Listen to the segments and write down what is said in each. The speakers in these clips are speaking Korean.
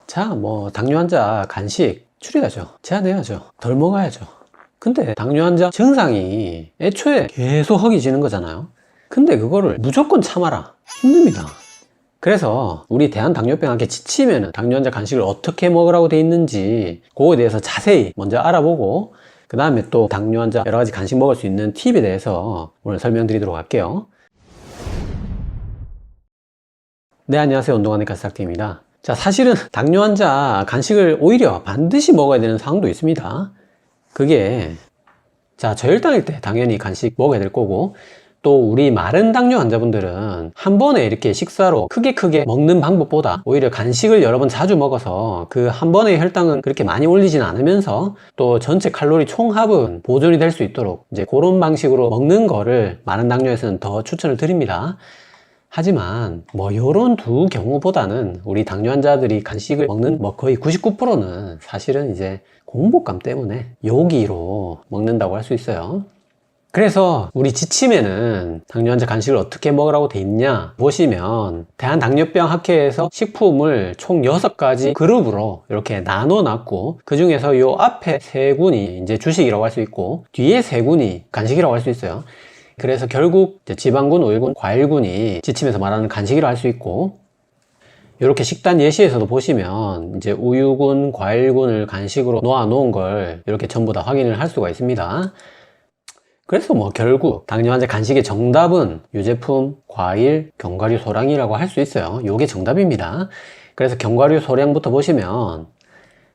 자, 뭐 당뇨 환자 간식 줄여야죠. 제한해야죠. 덜 먹어야죠. 근데 당뇨 환자 증상이 애초에 계속 허기지는 거잖아요. 근데 그거를 무조건 참아라. 힘듭니다. 그래서 우리 대한당뇨병학회 지침에는 당뇨 환자 간식을 어떻게 먹으라고 돼 있는지 그거에 대해서 자세히 먼저 알아보고 그 다음에 또 당뇨 환자 여러 가지 간식 먹을 수 있는 팁에 대해서 오늘 설명드리도록 할게요. 네, 안녕하세요. 운동하는 가스닥터입니다. 자, 사실은 당뇨 환자 간식을 오히려 반드시 먹어야 되는 상황도 있습니다. 그게 자, 저혈당일 때 당연히 간식 먹어야 될 거고, 또 우리 마른 당뇨 환자분들은 한 번에 이렇게 식사로 크게 먹는 방법보다 오히려 간식을 여러 번 자주 먹어서 그 한 번의 혈당은 그렇게 많이 올리지는 않으면서 또 전체 칼로리 총합은 보존이 될 수 있도록 이제 그런 방식으로 먹는 거를 마른 당뇨에서는 더 추천을 드립니다. 하지만 뭐 요런 두 경우보다는 우리 당뇨 환자들이 간식을 먹는 뭐 거의 99%는 사실은 이제 공복감 때문에 요기로 먹는다고 할 수 있어요. 그래서 우리 지침에는 당뇨 환자 간식을 어떻게 먹으라고 돼 있냐 보시면 대한당뇨병학회에서 식품을 총 6가지 그룹으로 이렇게 나눠 놨고, 그 중에서 요 앞에 3군이 이제 주식이라고 할 수 있고 뒤에 3군이 간식이라고 할 수 있어요. 그래서 결국 지방군, 오일군, 과일군이 지침에서 말하는 간식이라고 할 수 있고, 이렇게 식단 예시에서도 보시면 이제 우유군, 과일군을 간식으로 놓아 놓은 걸 이렇게 전부 다 확인을 할 수가 있습니다. 그래서 뭐 결국 당뇨 환자 간식의 정답은 유제품, 과일, 견과류, 소량이라고 할 수 있어요. 요게 정답입니다. 그래서 견과류, 소량부터 보시면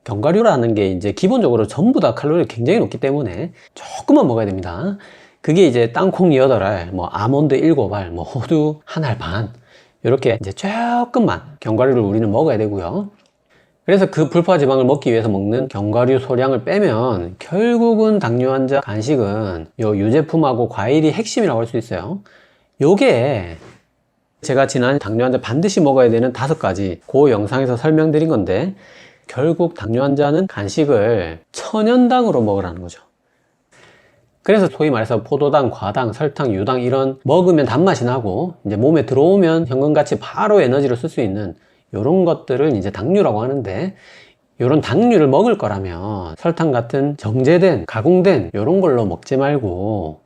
견과류라는 게 이제 기본적으로 전부 다 칼로리가 굉장히 높기 때문에 조금만 먹어야 됩니다. 그게 이제 땅콩 8알, 뭐 아몬드 7알, 뭐 호두 1알 반, 이렇게 이제 조금만 견과류를 우리는 먹어야 되고요. 그래서 그 불포화 지방을 먹기 위해서 먹는 견과류 소량을 빼면 결국은 당뇨 환자 간식은 요 유제품하고 과일이 핵심이라고 할 수 있어요. 요게 제가 지난 당뇨 환자 반드시 먹어야 되는 5가지 그 영상에서 설명드린 건데, 결국 당뇨 환자는 간식을 천연당으로 먹으라는 거죠. 그래서 소위 말해서 포도당, 과당, 설탕, 유당 이런 먹으면 단맛이 나고 이제 몸에 들어오면 현금같이 바로 에너지를 쓸 수 있는 이런 것들을 이제 당류라고 하는데, 이런 당류를 먹을 거라면 설탕 같은 정제된, 가공된 이런 걸로 먹지 말고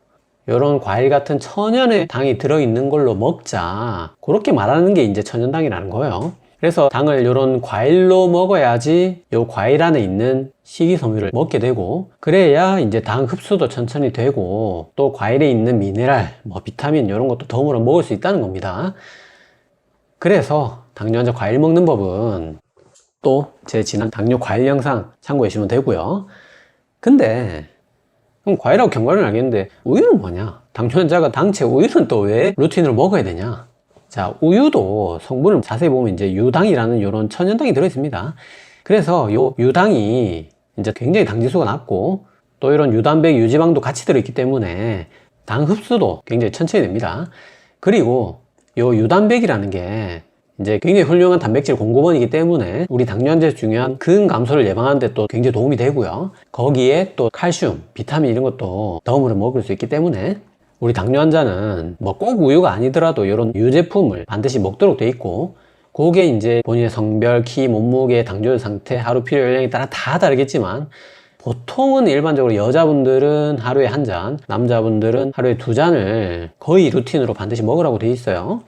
이런 과일 같은 천연의 당이 들어있는 걸로 먹자, 그렇게 말하는 게 이제 천연당이라는 거예요. 그래서 당을 이런 과일로 먹어야지 이 과일 안에 있는 식이섬유를 먹게 되고, 그래야 이제 당 흡수도 천천히 되고 또 과일에 있는 미네랄, 뭐 비타민 이런 것도 덤으로 먹을 수 있다는 겁니다. 그래서 당뇨 환자 과일 먹는 법은 또 제 지난 당뇨 과일 영상 참고해 주시면 되고요. 근데 그럼 과일하고 견과류는 알겠는데 우유는 뭐냐? 당뇨 환자가 당체 우유는 또 왜 루틴으로 먹어야 되냐? 자, 우유도 성분을 자세히 보면 이제 유당이라는 이런 천연당이 들어있습니다. 그래서 요 유당이 이제 굉장히 당지수가 낮고 또 이런 유단백, 유지방도 같이 들어있기 때문에 당 흡수도 굉장히 천천히 됩니다. 그리고 요 유단백이라는 게 이제 굉장히 훌륭한 단백질 공급원이기 때문에 우리 당뇨 환자에서 중요한 근 감소를 예방하는 데 또 굉장히 도움이 되고요. 거기에 또 칼슘, 비타민 이런 것도 덤으로 먹을 수 있기 때문에 우리 당뇨 환자는 뭐 꼭 우유가 아니더라도 이런 유제품을 반드시 먹도록 돼 있고, 그게 이제 본인의 성별, 키, 몸무게, 당뇨 상태, 하루 필요 연령에 따라 다 다르겠지만 보통은 일반적으로 여자분들은 하루에 1잔, 남자분들은 하루에 2잔을 거의 루틴으로 반드시 먹으라고 돼 있어요.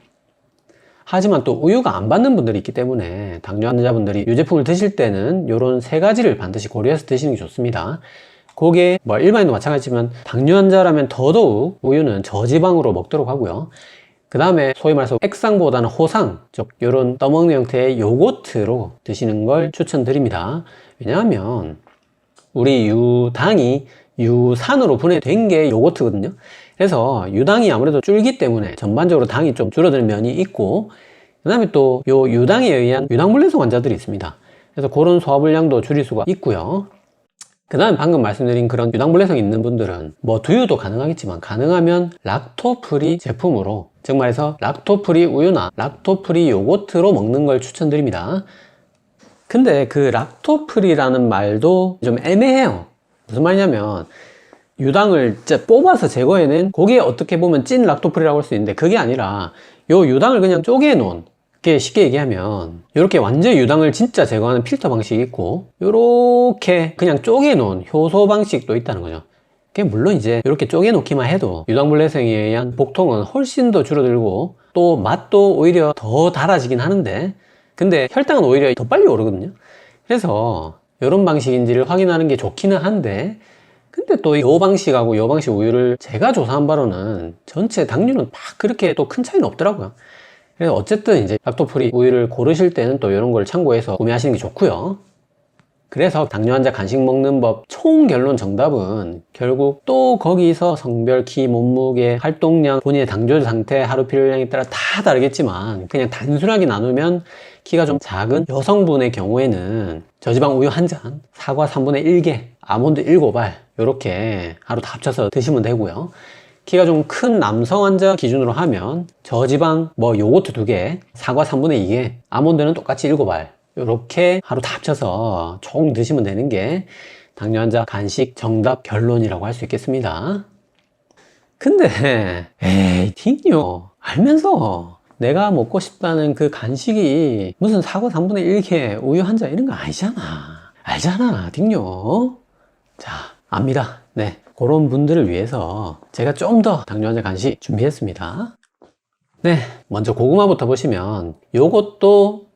하지만 또 우유가 안 받는 분들이 있기 때문에 당뇨 환자분들이 유제품을 드실 때는 이런 3가지를 반드시 고려해서 드시는 게 좋습니다. 그게 뭐 일반인도 마찬가지지만 당뇨 환자라면 더더욱 우유는 저지방으로 먹도록 하고요. 그 다음에 소위 말해서 액상보다는 호상, 즉 이런 떠먹는 형태의 요거트로 드시는 걸 추천드립니다. 왜냐하면 우리 유당이 유산으로 분해된 게 요거트거든요. 그래서 유당이 아무래도 줄기 때문에 전반적으로 당이 좀 줄어드는 면이 있고, 그 다음에 또 요 유당에 의한 유당불내성 환자들이 있습니다. 그래서 그런 소화불량도 줄일 수가 있고요. 그 다음 방금 말씀드린 그런 유당불내성 있는 분들은 뭐 두유도 가능하겠지만 가능하면 락토프리 제품으로, 즉 말해서 락토프리 우유나 락토프리 요거트로 먹는 걸 추천드립니다. 근데 그 락토프리라는 말도 좀 애매해요. 무슨 말이냐면 유당을 진짜 뽑아서 제거해낸 그게 어떻게 보면 찐 락토프리라고 할 수 있는데, 그게 아니라 요 유당을 그냥 쪼개 놓은, 그게 쉽게 얘기하면 이렇게 완전히 유당을 진짜 제거하는 필터 방식이 있고 이렇게 그냥 쪼개 놓은 효소 방식도 있다는 거죠. 그게 물론 이제 이렇게 쪼개 놓기만 해도 유당불내성에 의한 복통은 훨씬 더 줄어들고 또 맛도 오히려 더 달아지긴 하는데, 근데 혈당은 오히려 더 빨리 오르거든요. 그래서 이런 방식인지를 확인하는 게 좋기는 한데, 근데 또 이 방식하고 이 방식 우유를 제가 조사한 바로는 전체 당류는 막 그렇게 또 큰 차이는 없더라고요. 그래서 어쨌든 이제 락토프리 우유를 고르실 때는 또 이런 걸 참고해서 구매하시는 게 좋고요. 그래서 당뇨 환자 간식 먹는 법 총 결론 정답은 결국 또 거기서 성별, 키, 몸무게, 활동량, 본인의 당뇨 상태, 하루 필요량에 따라 다 다르겠지만 그냥 단순하게 나누면 키가 좀 작은 여성분의 경우에는 저지방 우유 한 잔, 사과 3분의 1개, 아몬드 7알 이렇게 하루 다 합쳐서 드시면 되고요. 키가 좀 큰 남성 환자 기준으로 하면 저지방 요거트 2개, 사과 3분의 2개, 아몬드는 똑같이 7알 이렇게 하루 다 합쳐서 총 드시면 되는 게 당뇨 환자 간식 정답 결론이라고 할 수 있겠습니다. 근데 에이 딩요 알면서 내가 먹고 싶다는 그 간식이 무슨 사과 3분의 1개 우유 한 잔 이런 거 아니잖아. 알잖아 딩요. 자 압니다. 네, 그런 분들을 위해서 제가 좀 더 당뇨 환자 간식 준비했습니다. 네, 먼저 고구마부터 보시면 요것도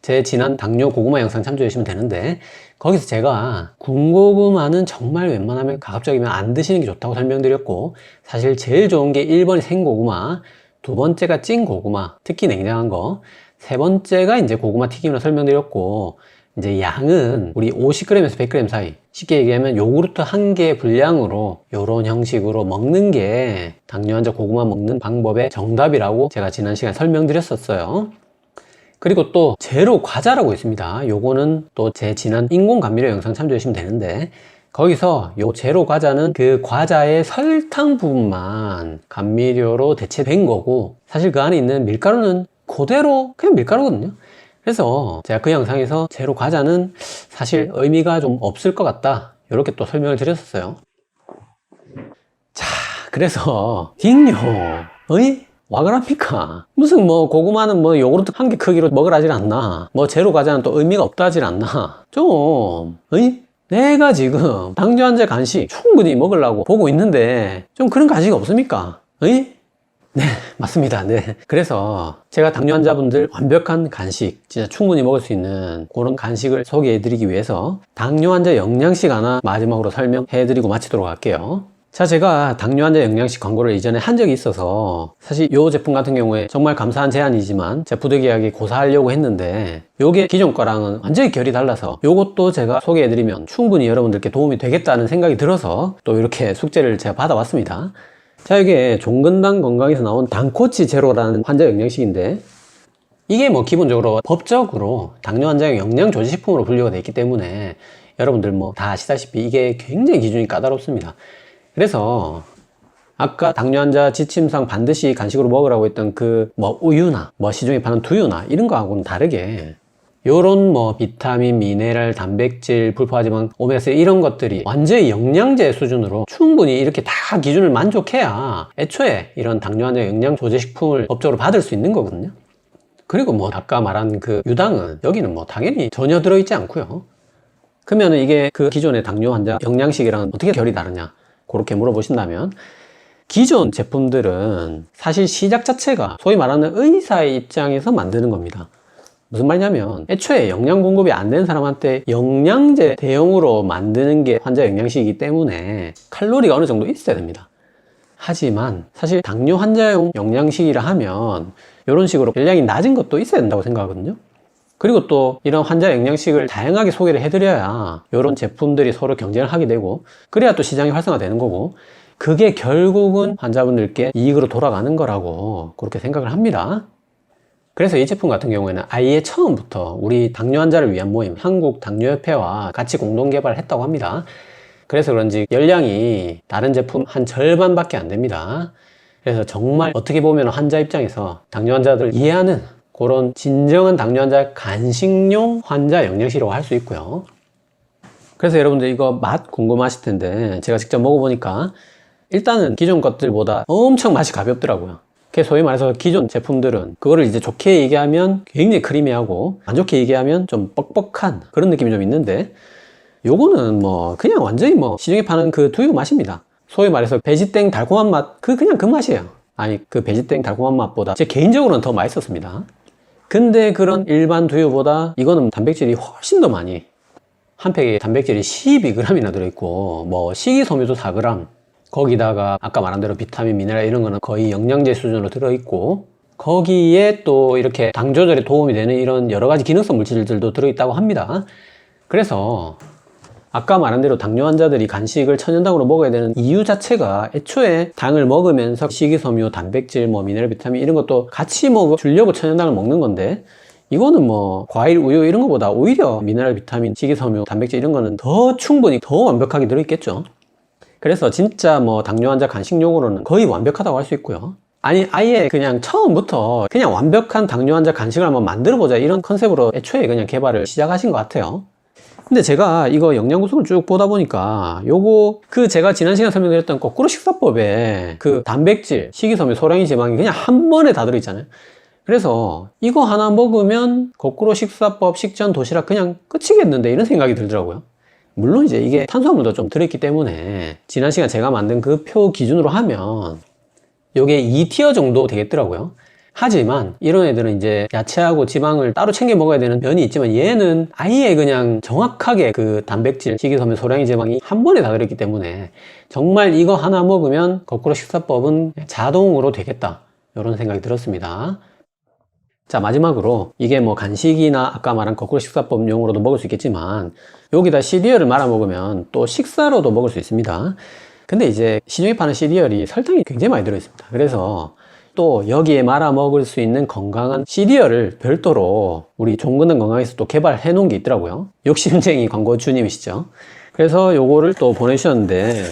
제 지난 당뇨 고구마 영상 참조해 주시면 되는데, 거기서 제가 군고구마는 정말 웬만하면 가급적이면 안 드시는 게 좋다고 설명드렸고, 사실 제일 좋은 게 1번이 생고구마, 2번째가 찐 고구마, 특히 냉장한 거, 3번째가 이제 고구마 튀김으로 설명드렸고, 이제 양은 우리 50g에서 100g 사이, 쉽게 얘기하면 요구르트 한 개 분량으로 이런 형식으로 먹는 게 당뇨 환자 고구마 먹는 방법의 정답이라고 제가 지난 시간에 설명드렸었어요. 그리고 또 제로 과자라고 있습니다. 요거는 또 제 지난 인공 감미료 영상 참조해 주시면 되는데, 거기서 요 제로 과자는 그 과자의 설탕 부분만 감미료로 대체된 거고, 사실 그 안에 있는 밀가루는 그대로 그냥 밀가루거든요. 그래서 제가 그 영상에서 제로 과자는 사실 의미가 좀 없을 것 같다 이렇게 또 설명을 드렸었어요. 자, 그래서 딩요 어이? 와그랍니까? 무슨 고구마는 요구르트 한 개 크기로 먹으라질 않나? 제로 과자는 또 의미가 없다 하질 않나? 좀 어이? 내가 지금 당뇨 환자 간식 충분히 먹으려고 보고 있는데 좀 그런 간식이 없습니까? 어이? 네, 맞습니다. 네. 그래서 제가 당뇨 환자분들 완벽한 간식, 진짜 충분히 먹을 수 있는 그런 간식을 소개해 드리기 위해서 당뇨 환자 영양식 하나 마지막으로 설명해 드리고 마치도록 할게요. 자, 제가 당뇨 환자 영양식 광고를 이전에 한 적이 있어서 사실 이 제품 같은 경우에 정말 감사한 제안이지만 제 부득이하게 고사하려고 했는데, 요게 기존 거랑은 완전히 결이 달라서 요것도 제가 소개해드리면 충분히 여러분들께 도움이 되겠다는 생각이 들어서 또 이렇게 숙제를 제가 받아왔습니다. 자, 이게 종근당 건강에서 나온 당코치 제로라는 환자 영양식인데, 이게 기본적으로 법적으로 당뇨 환자용 영양 조제식품으로 분류가 되어 있기 때문에 여러분들 다 아시다시피 이게 굉장히 기준이 까다롭습니다. 그래서 아까 당뇨 환자 지침상 반드시 간식으로 먹으라고 했던 그 우유나 시중에 파는 두유나 이런 거하고는 다르게 요런 비타민, 미네랄, 단백질, 불포화지방, 오메가3 이런 것들이 완전히 영양제 수준으로 충분히 이렇게 다 기준을 만족해야 애초에 이런 당뇨 환자 영양 조제식품을 법적으로 받을 수 있는 거거든요. 그리고 아까 말한 그 유당은 여기는 당연히 전혀 들어있지 않고요. 그러면 이게 그 기존의 당뇨 환자 영양식이랑 어떻게 결이 다르냐? 그렇게 물어보신다면, 기존 제품들은 사실 시작 자체가 소위 말하는 의사의 입장에서 만드는 겁니다. 무슨 말이냐면 애초에 영양 공급이 안 되는 사람한테 영양제 대용으로 만드는 게 환자 영양식이기 때문에 칼로리가 어느 정도 있어야 됩니다. 하지만 사실 당뇨 환자용 영양식이라 하면 이런 식으로 열량이 낮은 것도 있어야 된다고 생각하거든요. 그리고 또 이런 환자 영양식을 다양하게 소개를 해드려야 이런 제품들이 서로 경쟁을 하게 되고, 그래야 또 시장이 활성화되는 거고, 그게 결국은 환자분들께 이익으로 돌아가는 거라고 그렇게 생각을 합니다. 그래서 이 제품 같은 경우에는 아예 처음부터 우리 당뇨 환자를 위한 모임 한국당뇨협회와 같이 공동 개발을 했다고 합니다. 그래서 그런지 열량이 다른 제품 한 절반밖에 안 됩니다. 그래서 정말 어떻게 보면 환자 입장에서 당뇨 환자들 이해하는 그런 진정한 당뇨 환자 간식용 환자 영양식이라고 할 수 있고요. 그래서 여러분들 이거 맛 궁금하실 텐데 제가 직접 먹어보니까 일단은 기존 것들보다 엄청 맛이 가볍더라고요. 소위 말해서 기존 제품들은 그거를 이제 좋게 얘기하면 굉장히 크리미하고 안 좋게 얘기하면 좀 뻑뻑한 그런 느낌이 좀 있는데, 요거는 뭐 그냥 완전히 뭐 시중에 파는 그 두유 맛입니다. 소위 말해서 베지땡 달콤한 맛, 그냥 그 맛이에요. 아니, 그 베지땡 달콤한 맛보다 제 개인적으로는 더 맛있었습니다. 근데 그런 일반 두유보다 이거는 단백질이 훨씬 더 많이, 한 팩에 단백질이 12g이나 들어있고, 뭐 식이섬유도 4g, 거기다가 아까 말한 대로 비타민, 미네랄 이런 거는 거의 영양제 수준으로 들어있고, 거기에 또 이렇게 당 조절에 도움이 되는 이런 여러 가지 기능성 물질들도 들어있다고 합니다. 그래서 아까 말한 대로 당뇨 환자들이 간식을 천연당으로 먹어야 되는 이유 자체가 애초에 당을 먹으면서 식이섬유, 단백질, 뭐 미네랄, 비타민 이런 것도 같이 주려고 천연당을 먹는 건데, 이거는 뭐 과일, 우유 이런 것보다 오히려 미네랄, 비타민, 식이섬유, 단백질 이런 거는 더 충분히 더 완벽하게 들어있겠죠. 그래서 진짜 뭐 당뇨 환자 간식용으로는 거의 완벽하다고 할 수 있고요. 아니, 아예 그냥 처음부터 그냥 완벽한 당뇨 환자 간식을 한번 만들어 보자 이런 컨셉으로 애초에 그냥 개발을 시작하신 것 같아요. 근데 제가 이거 영양 구성을 쭉 보다 보니까 요거 제가 지난 시간 설명드렸던 거꾸로 식사법에 그 단백질, 식이섬유, 소량의 지방이 그냥 한 번에 다 들어있잖아요. 그래서 이거 하나 먹으면 거꾸로 식사법, 식전, 도시락 그냥 끝이겠는데 이런 생각이 들더라고요. 물론 이제 이게 탄수화물도 좀 들어있기 때문에 지난 시간 제가 만든 그 표 기준으로 하면 요게 2티어 정도 되겠더라고요. 하지만 이런 애들은 이제 야채하고 지방을 따로 챙겨 먹어야 되는 면이 있지만, 얘는 아예 그냥 정확하게 그 단백질, 식이섬유, 소량의 지방이 한 번에 다 들어있기 때문에 정말 이거 하나 먹으면 거꾸로 식사법은 자동으로 되겠다, 이런 생각이 들었습니다. 자, 마지막으로 이게 뭐 간식이나 아까 말한 거꾸로 식사법용으로도 먹을 수 있겠지만, 여기다 시리얼을 말아 먹으면 또 식사로도 먹을 수 있습니다. 근데 이제 시중에 파는 시리얼이 설탕이 굉장히 많이 들어있습니다. 그래서 또 여기에 말아 먹을 수 있는 건강한 시리얼을 별도로 우리 종근당 건강에서 또 개발해 놓은 게 있더라고요. 욕심쟁이 광고주님이시죠. 그래서 요거를 또 보내주셨는데,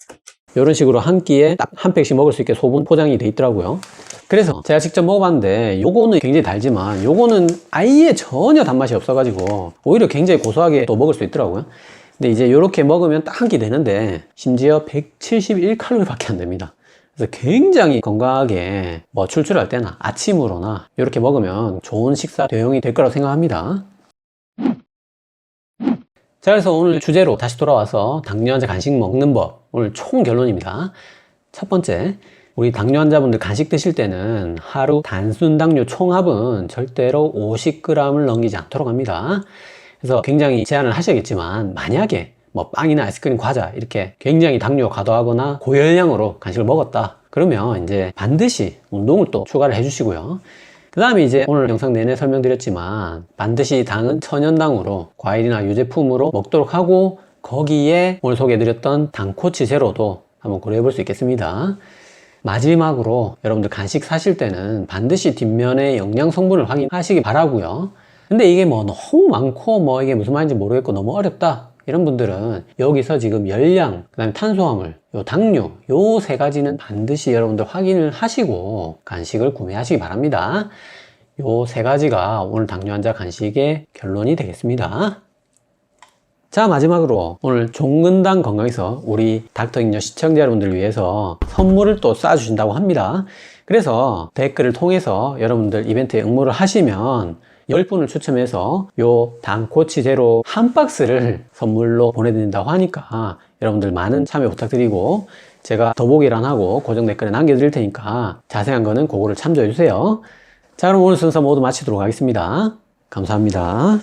이런 식으로 한 끼에 딱 한 팩씩 먹을 수 있게 소분 포장이 돼 있더라고요. 그래서 제가 직접 먹어봤는데 요거는 굉장히 달지만 요거는 아예 전혀 단맛이 없어가지고 오히려 굉장히 고소하게 또 먹을 수 있더라고요. 근데 이제 이렇게 먹으면 딱 한 끼 되는데 심지어 171칼로리 밖에 안 됩니다. 그래서 굉장히 건강하게 뭐 출출할 때나 아침으로나 이렇게 먹으면 좋은 식사 대용이 될 거라고 생각합니다. 자, 그래서 오늘 주제로 다시 돌아와서 당뇨 환자 간식 먹는 법, 오늘 총 결론입니다. 첫 번째, 우리 당뇨 환자분들 간식 드실 때는 하루 단순 당뇨 총합은 절대로 50g을 넘기지 않도록 합니다. 그래서 굉장히 제한을 하셔야겠지만, 만약에 뭐 빵이나 아이스크림, 과자 이렇게 굉장히 당뇨 과도하거나 고열량으로 간식을 먹었다 그러면 이제 반드시 운동을 또 추가를 해주시고요. 그 다음에 이제 오늘 영상 내내 설명드렸지만 반드시 당은 천연당으로 과일이나 유제품으로 먹도록 하고, 거기에 오늘 소개해드렸던 당코치 제로도 한번 고려해 볼 수 있겠습니다. 마지막으로 여러분들 간식 사실 때는 반드시 뒷면에 영양 성분을 확인하시기 바라고요. 근데 이게 뭐 너무 많고 뭐 이게 무슨 말인지 모르겠고 너무 어렵다 이런 분들은 여기서 지금 열량, 그 다음에 탄수화물, 요 당류, 요 세 가지는 반드시 여러분들 확인을 하시고 간식을 구매하시기 바랍니다. 요 세 가지가 오늘 당뇨 환자 간식의 결론이 되겠습니다. 자, 마지막으로 오늘 종근당 건강에서 우리 닥터잉여 시청자 여러분들을 위해서 선물을 또 쏴주신다고 합니다. 그래서 댓글을 통해서 여러분들 이벤트에 응모를 하시면 10분을 추첨해서 요 당코치 제로 한 박스를 선물로 보내드린다고 하니까 여러분들 많은 참여 부탁드리고, 제가 더보기란하고 고정 댓글에 남겨드릴 테니까 자세한 거는 그거를 참조해 주세요. 자, 그럼 오늘 순서 모두 마치도록 하겠습니다. 감사합니다.